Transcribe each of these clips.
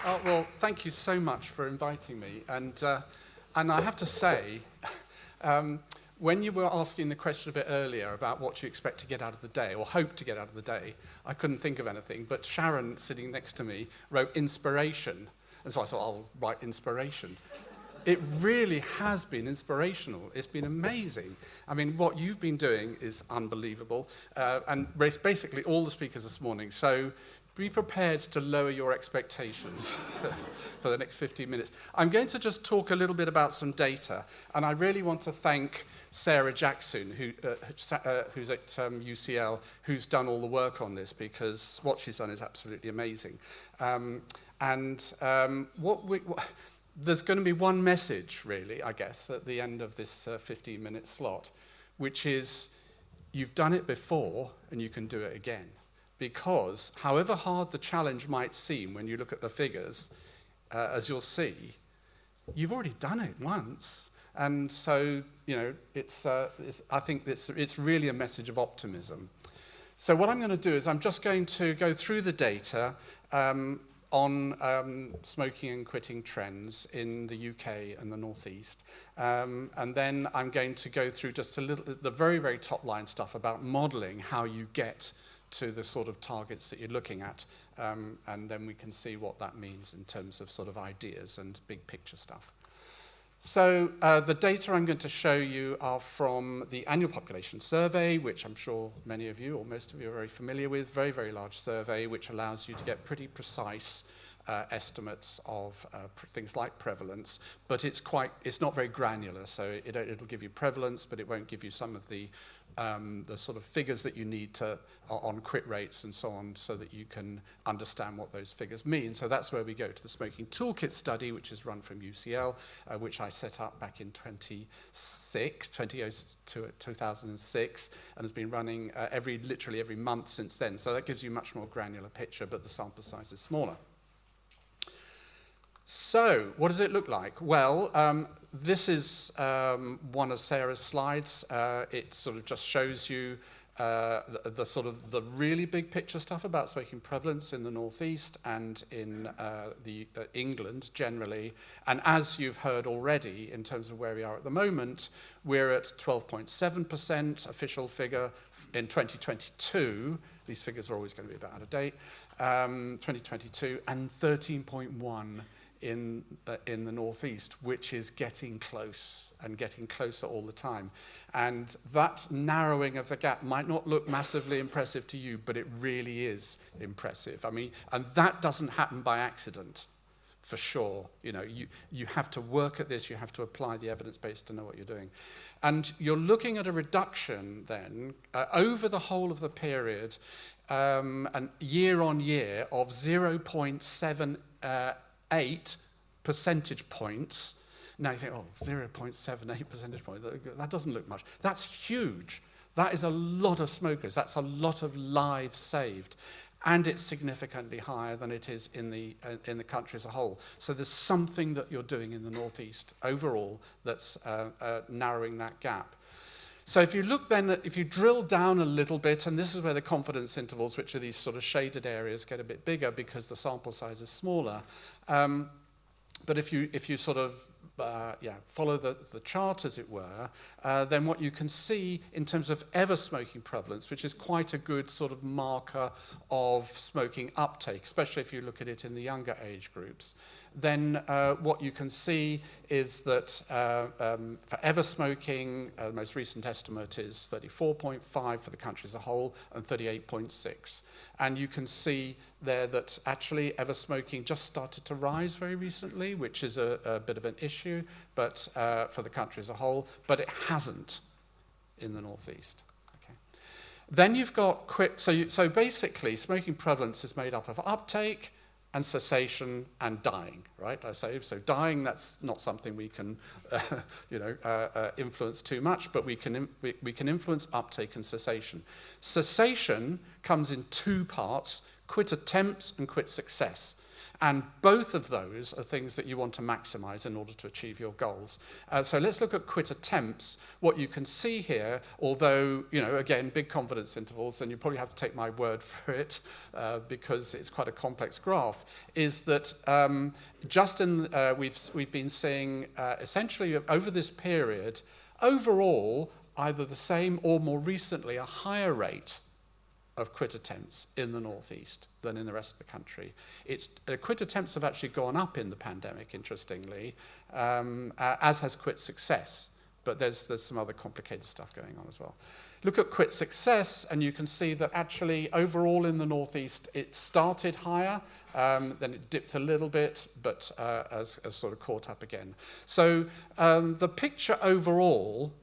Oh, well, thank you so much for inviting me. And I have to say, when you were asking the question a bit earlier about what you expect to get out of the day, or hope to get out of the day, I couldn't think of anything. But Sharon, sitting next to me, wrote inspiration. And so I thought, I'll write inspiration. It really has been inspirational. It's been amazing. I mean, what you've been doing is unbelievable. And basically all the speakers this morning. So be prepared to lower your expectations for the next 15 minutes. I'm going to just talk a little bit about some data, and I really want to thank Sarah Jackson, who's at UCL, who's done all the work on this, because what she's done is absolutely amazing. There's going to be one message, really, I guess, at the end of this 15-minute slot, which is you've done it before and you can do it again. Because however hard the challenge might seem when you look at the figures, as you'll see, you've already done it once. And so, you know, I think it's really a message of optimism. So what I'm going to do is I'm just going to go through the data on smoking and quitting trends in the UK and the North East. And then I'm going to go through just the very, very top line stuff about modelling how you get to the sort of targets that you're looking at, and then we can see what that means in terms of sort of ideas and big picture stuff. So the data I'm going to show you are from the annual population survey, which I'm sure many of you or most of you are very familiar with, very, very large survey, which allows you to get pretty precise estimates of things like prevalence, but it's not very granular, so it'll give you prevalence, but it won't give you some of the sort of figures that you need on quit rates and so on, so that you can understand what those figures mean. So that's where we go to the Smoking Toolkit study, which is run from UCL, which I set up back in 2006, and has been running literally every month since then. So that gives you a much more granular picture, but the sample size is smaller. So, what does it look like? Well, this is one of Sarah's slides. It sort of just shows you the sort of the really big picture stuff about smoking prevalence in the Northeast and in England generally. And as you've heard already, in terms of where we are at the moment, we're at 12.7% official figure in 2022. These figures are always going to be a bit out of date. 2022, and 13.1 in the Northeast, which is getting close and getting closer all the time. And that narrowing of the gap might not look massively impressive to you, but it really is impressive. I mean, and that doesn't happen by accident, for sure. You know, you have to work at this, you have to apply the evidence base to know what you're doing. And you're looking at a reduction then, over the whole of the period, and year on year, of 0.78 percentage points. Now you think, 0.78 percentage points, that doesn't look much. That's huge. That is a lot of smokers. That's a lot of lives saved. And it's significantly higher than it is in the country as a whole. So there's something that you're doing in the Northeast overall that's narrowing that gap. So if you look then, if you drill down a little bit, and this is where the confidence intervals, which are these sort of shaded areas, get a bit bigger because the sample size is smaller. But if you sort of follow the chart, as it were, then what you can see in terms of ever smoking prevalence, which is quite a good sort of marker of smoking uptake, especially if you look at it in the younger age groups, then what you can see is that for ever smoking, the most recent estimate is 34.5 for the country as a whole and 38.6. And you can see there that actually ever smoking just started to rise very recently, which is a bit of an issue, but for the country as a whole, but it hasn't in the Northeast. Okay. Then you've got quit. So basically, smoking prevalence is made up of uptake and cessation and dying, right? I say so. Dying, that's not something we can, influence too much, but we can influence uptake and cessation. Cessation comes in two parts: quit attempts and quit success. And both of those are things that you want to maximize in order to achieve your goals. So let's look at quit attempts. What you can see here, although, again, big confidence intervals, and you probably have to take my word for it because it's quite a complex graph, is that we've been seeing essentially over this period, overall, either the same or more recently a higher rate of quit attempts in the Northeast than in the rest of the country. Quit attempts have actually gone up in the pandemic, interestingly, as has quit success. But there's some other complicated stuff going on as well. Look at quit success, and you can see that actually overall in the Northeast, it started higher, then it dipped a little bit, but has sort of caught up again. So the picture overall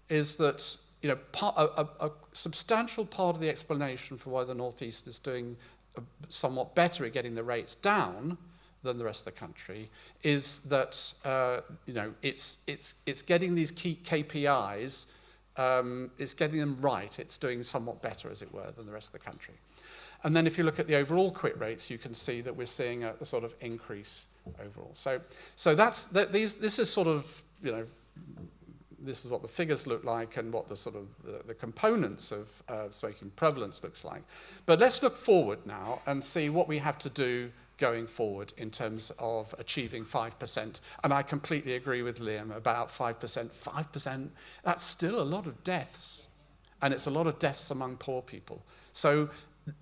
is that a substantial part of the explanation for why the Northeast is doing somewhat better at getting the rates down than the rest of the country is that it's getting these key KPIs, it's getting them right. It's doing somewhat better, as it were, than the rest of the country. And then if you look at the overall quit rates, you can see that we're seeing a sort of increase overall. So this is sort of this is what the figures look like and what the sort of the components of smoking prevalence looks like. But let's look forward now and see what we have to do going forward in terms of achieving 5%. And I completely agree with Liam about 5%. 5%, that's still a lot of deaths. And it's a lot of deaths among poor people. So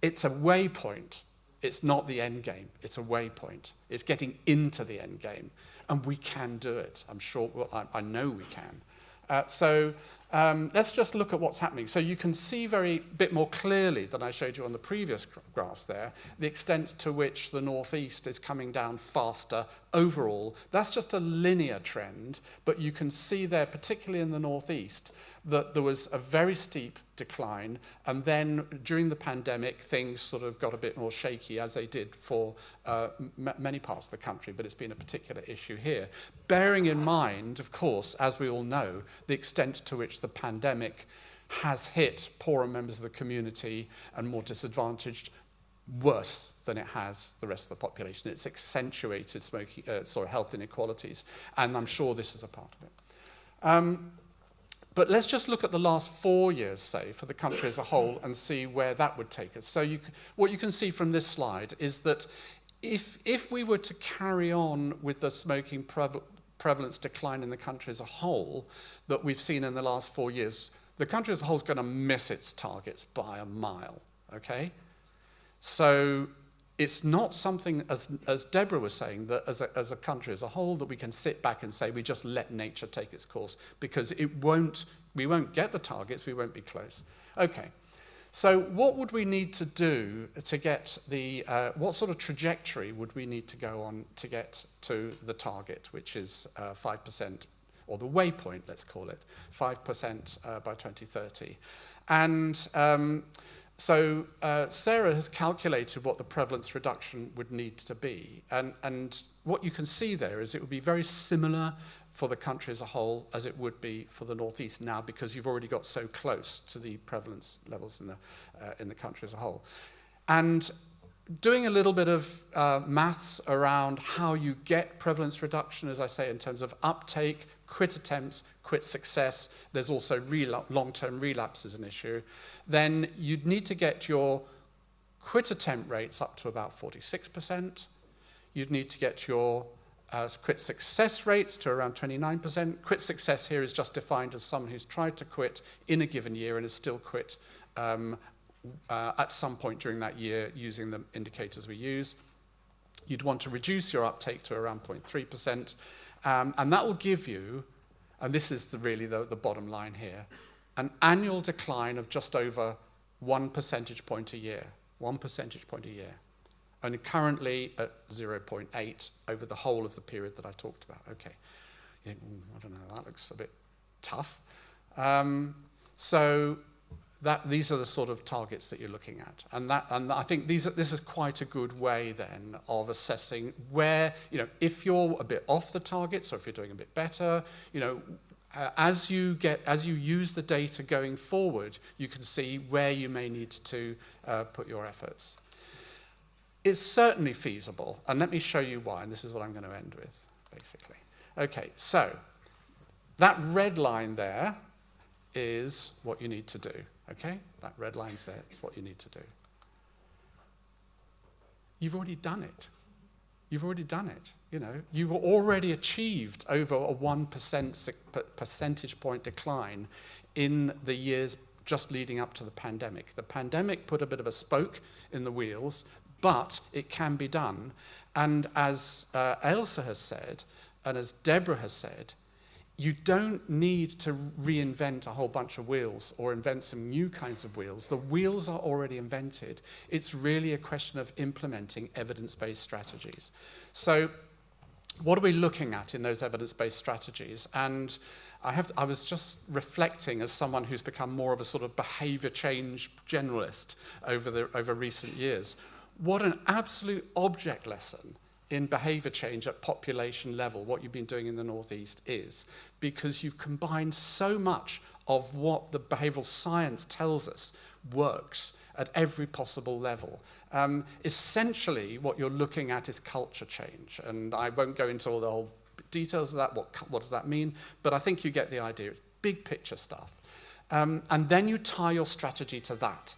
it's a waypoint. It's not the end game. It's a waypoint. It's getting into the end game. And we can do it. I'm sure, I know we can. Let's just look at what's happening. So you can see bit more clearly than I showed you on the previous graphs there, the extent to which the Northeast is coming down faster overall. That's just a linear trend, but you can see there, particularly in the Northeast, that there was a very steep decline, and then during the pandemic, things sort of got a bit more shaky, as they did for many parts of the country, but it's been a particular issue here. Bearing in mind, of course, as we all know, the extent to which the pandemic has hit poorer members of the community and more disadvantaged worse than it has the rest of the population. It's accentuated health inequalities, and I'm sure this is a part of it. But let's just look at the last 4 years, say, for the country as a whole and see where that would take us. So what you can see from this slide is that if we were to carry on with the smoking prevalence decline in the country as a whole that we've seen in the last 4 years, the country as a whole is going to miss its targets by a mile, okay? So it's not something, as Deborah was saying, that as a country as a whole, that we can sit back and say we just let nature take its course, because we won't get the targets, we won't be close. Okay, so what would we need to do to get what sort of trajectory would we need to go on to get to the target, which is 5%, or the waypoint, let's call it, 5% by 2030. And so Sarah has calculated what the prevalence reduction would need to be. And what you can see there is it would be very similar for the country as a whole as it would be for the Northeast now, because you've already got so close to the prevalence levels in the country as a whole. And doing a little bit of maths around how you get prevalence reduction, as I say, in terms of uptake, quit attempts, quit success, there's also long-term relapse as an issue, then you'd need to get your quit attempt rates up to about 46%. You'd need to get your quit success rates to around 29%. Quit success here is just defined as someone who's tried to quit in a given year and has still quit at some point during that year using the indicators we use. You'd want to reduce your uptake to around 0.3%, and that will give you, and this is really the bottom line here, an annual decline of just over 1 percentage point a year. 1 percentage point a year. And currently at 0.8 over the whole of the period that I talked about. Okay, I don't know, that looks a bit tough. So these are the sort of targets that you're looking at. And I think this is quite a good way then of assessing where, if you're a bit off the targets or if you're doing a bit better, as you use the data going forward, you can see where you may need to put your efforts. It's certainly feasible, and let me show you why, and this is what I'm going to end with, basically. Okay, so that red line there is what you need to do, okay? That red line's there, it's what you need to do. You've already done it. You've already done it, you know. You've already achieved over a 1% percentage point decline in the years just leading up to the pandemic. The pandemic put a bit of a spoke in the wheels, but it can be done. And as Ailsa has said, and as Deborah has said, you don't need to reinvent a whole bunch of wheels or invent some new kinds of wheels. The wheels are already invented. It's really a question of implementing evidence-based strategies. So what are we looking at in those evidence-based strategies? And I was just reflecting as someone who's become more of a sort of behavior change generalist over recent years. What an absolute object lesson in behavior change at population level, what you've been doing in the Northeast is, because you've combined so much of what the behavioral science tells us works at every possible level. Essentially, what you're looking at is culture change, and I won't go into all the whole details of that, what does that mean, but I think you get the idea. It's big picture stuff. And then you tie your strategy to that.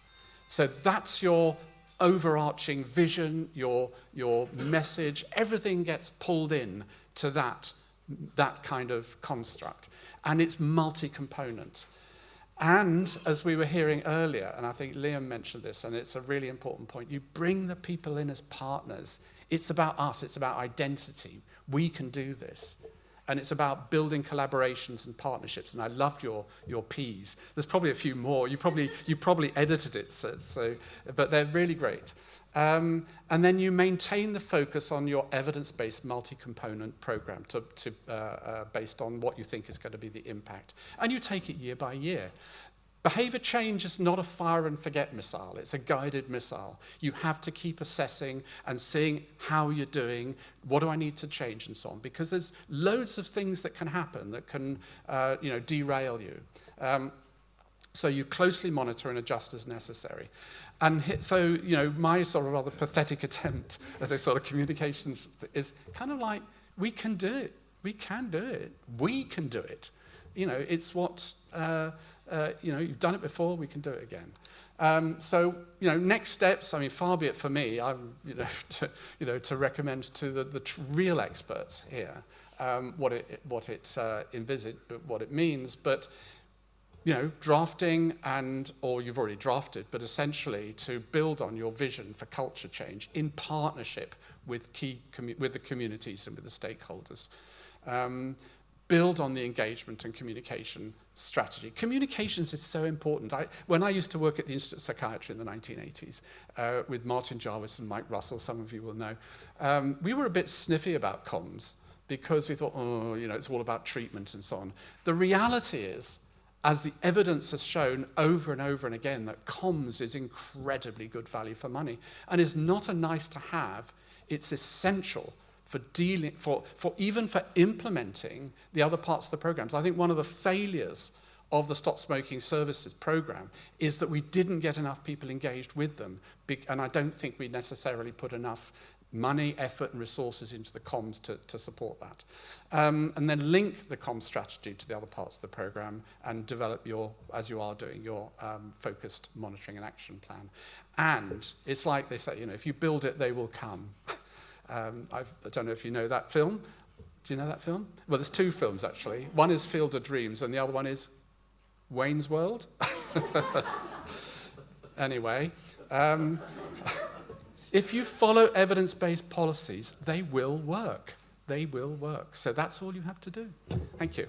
So that's your overarching vision, your message, everything gets pulled in to that kind of construct. And it's multi-component. And as we were hearing earlier, and I think Liam mentioned this, and it's a really important point, you bring the people in as partners. It's about us, it's about identity. We can do this. And it's about building collaborations and partnerships. And I loved your Ps. There's probably a few more. You probably edited it, but they're really great. And then you maintain the focus on your evidence-based multi-component program based on what you think is going to be the impact. And you take it year by year. Behavior change is not a fire and forget missile. It's a guided missile. You have to keep assessing and seeing how you're doing, what do I need to change and so on, because there's loads of things that can happen that can derail you. So you closely monitor and adjust as necessary. And so, my sort of rather pathetic attempt at a sort of communications is kind of like, we can do it. We can do it. We can do it. It's what... you've done it before, we can do it again. So, next steps, I mean, far be it for me, to recommend to the real experts here what it means, but, drafting or you've already drafted, but essentially to build on your vision for culture change in partnership with with the communities and with the stakeholders. Build on the engagement and communication strategy. Communications is so important. When I used to work at the Institute of Psychiatry in the 1980s with Martin Jarvis and Mike Russell, some of you will know, we were a bit sniffy about comms because we thought, it's all about treatment and so on. The reality is, as the evidence has shown over and over and again, that comms is incredibly good value for money and is not a nice to have, it's essential for even for implementing the other parts of the programs. I think one of the failures of the Stop Smoking Services program is that we didn't get enough people engaged with them, and I don't think we necessarily put enough money, effort, and resources into the comms to support that. And then link the comms strategy to the other parts of the program and develop as you are doing, your focused monitoring and action plan. And it's like they say, if you build it, they will come. I don't know if you know that film. Do you know that film? Well, there's two films, actually. One is Field of Dreams, and the other one is Wayne's World. Anyway, if you follow evidence-based policies, they will work. They will work. So that's all you have to do. Thank you.